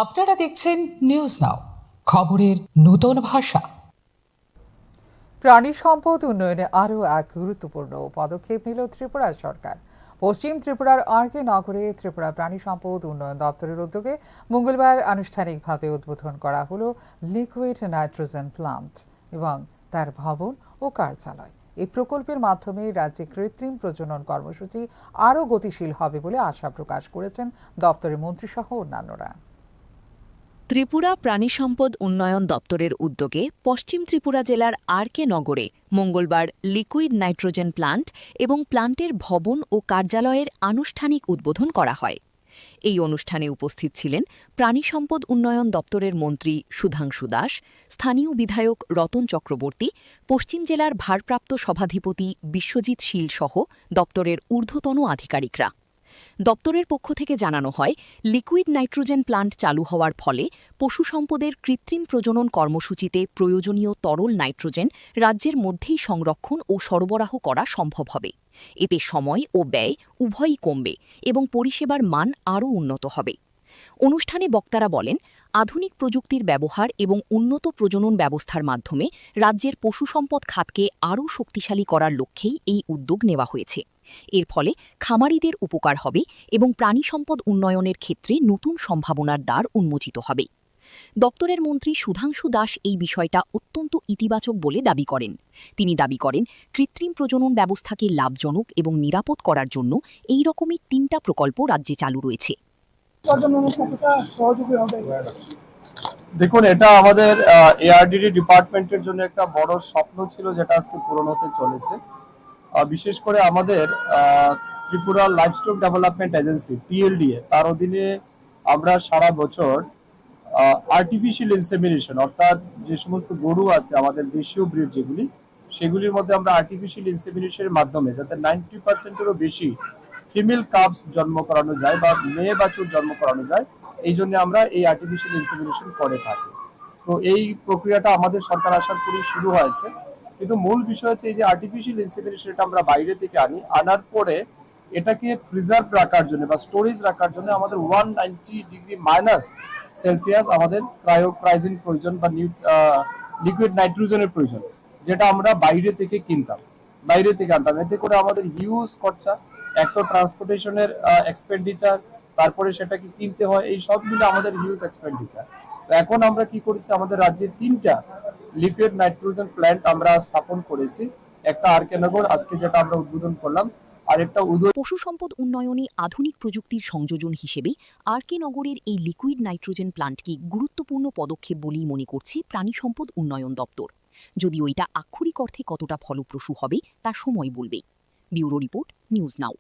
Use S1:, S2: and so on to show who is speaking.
S1: আপনারা দেখছেন news now, খবরের নতুন ভাষা।
S2: প্রাণী সম্পদ উন্নয়নে আরও এক গুরুত্বপূর্ণ পদক্ষেপ নিল ত্রিপুরা সরকার। পশ্চিম ত্রিপুরার আরকে নগরে ত্রিপুরা প্রাণী সম্পদ উন্নয়ন দপ্তরের উদ্যোগে মঙ্গলবার আনুষ্ঠানিকভাবে উদ্বোধন করা হলো লিকুইড নাইট্রোজেন প্লান্ট এবং তার ভবন ও কার্যালয়। এই প্রকল্পের মাধ্যমে রাজ্যে কৃত্রিম প্রজনন কর্মসূচি আরও গতিশীল হবে বলে আশা প্রকাশ করেছেন দপ্তরের মন্ত্রীসহ অন্যান্যরা।
S3: ত্রিপুরা প্রাণী সম্পদ উন্নয়ন দপ্তরের উদ্যোগে পশ্চিম ত্রিপুরা জেলার আরকে নগরে মঙ্গলবার লিকুইড নাইট্রোজেন প্লান্ট এবং প্লান্টের ভবন ও কার্যালয়ের আনুষ্ঠানিক উদ্বোধন করা হয়। এই অনুষ্ঠানে উপস্থিত ছিলেন প্রাণী সম্পদ উন্নয়ন দপ্তরের মন্ত্রী সুধাংশু দাস, স্থানীয় বিধায়ক রতন চক্রবর্তী, পশ্চিম জেলার ভারপ্রাপ্ত সভাধিপতি বিশ্বজিৎ শীল সহ দপ্তরের ঊর্ধ্বতন আধিকারিকরা। দপ্তরের পক্ষ থেকে জানানো হয়, লিকুইড নাইট্রোজেন প্লান্ট চালু হওয়ার ফলে পশু সম্পদের কৃত্রিম প্রজনন কর্মসূচিতে প্রয়োজনীয় তরল নাইট্রোজেন রাজ্যের মধ্যেই সংরক্ষণ ও সরবরাহ করা সম্ভব হবে। এতে সময় ও ব্যয় উভয়ই কমবে এবং পরিষেবার মান আরও উন্নত হবে। অনুষ্ঠানে বক্তারা বলেন, আধুনিক প্রযুক্তির ব্যবহার এবং উন্নত প্রজনন ব্যবস্থার মাধ্যমে রাজ্যের পশু সম্পদ খাতকে আরও শক্তিশালী করার লক্ষ্যেই এই উদ্যোগ নেওয়া হয়েছে। এর ফলে খামারিদের উপকার হবে এবং প্রাণী সম্পদ উন্নয়নের ক্ষেত্রে নতুন সম্ভাবনার দ্বার উন্মোচিত হবে। দপ্তরের মন্ত্রী সুধাংশু দাস এই বিষয়টা অত্যন্ত ইতিবাচক বলে দাবি করেন। তিনি দাবি করেন, কৃত্রিম প্রজনন ব্যবস্থাকে লাভজনক এবং নিরাপদ করার জন্য এই রকমের 3টা প্রকল্প রাজ্যে চালু রয়েছে।
S4: দেখুন, এটা আমাদের এআরডিডি ডিপার্টমেন্টের জন্য একটা বড় স্বপ্ন ছিল, যেটা আজকে পূরণ হতে চলেছে। বিশেষ করে আমাদের ত্রিপুরা লাইভস্টক ডেভেলপমেন্ট এজেন্সি টিএলডিএ, তার অধীনে আমরা সারা বছর আর্টিফিশিয়াল ইনসেমিনেশন, অর্থাৎ যে সমস্ত গরু আছে আমাদের দেশীয় ব্রিড যেগুলি, সেগুলির মধ্যে আমরা আর্টিফিশিয়াল ইনসেমিনেশনের মাধ্যমে যাতে 90%-এরও বেশি ফিমেল কাবস জন্ম করানো যায় বা মেয়ে বাছুর জন্ম করানো যায়, এই জন্য আমরা এই আর্টিফিশিয়াল ইনসেমিনেশন করে থাকি। তো এই প্রক্রিয়াটা আমাদের সরকার আসার পরই শুরু হয়েছে। কিন্তু মূল বিষয় হচ্ছে এই যে আর্টিফিশিয়াল ইনসেমিনেশন, এটা আমরা বাইরে থেকে আনার পরে এটাকে প্রিজার্ভ রাখার জন্য বা স্টোরেজ রাখার জন্য আমাদের 190°- আমাদের ক্রায়োক্রাইজিন প্রয়োজন বা লিকুইড নাইট্রোজেনের প্রয়োজন, যেটা আমরা বাইরে থেকে আনতাম। এতে করে আমাদের হিউজ খরচা, এক তো ট্রান্সপোর্টেশনের এক্সপেন্ডিচার, তারপরে সেটাকে কিনতে হয়, এই সব মিলে আমাদের হিউজ এক্সপেন্ডিচার। তো এখন আমরা কি করেছি, আমাদের রাজ্যে 3টা লিকুইড নাইট্রোজেন প্ল্যান্ট আমরা স্থাপন করেছি। একটা আরকে নগর আজকে যেটা আমরা উদ্বোধন করলাম, আর একটা
S3: পশু সম্পদ উন্নয়নে আধুনিক প্রযুক্তির সংযোজন হিসেবে আরকে নগরের এই লিকুইড নাইট্রোজেন প্লান্টকে গুরুত্বপূর্ণ পদক্ষেপ বলেই মনে করছে প্রাণী সম্পদ উন্নয়ন দপ্তর। যদিও এটা আক্ষরিক অর্থে কতটা ফলপ্রসূ হবে তা সময় বলবে। Bureau report, news now.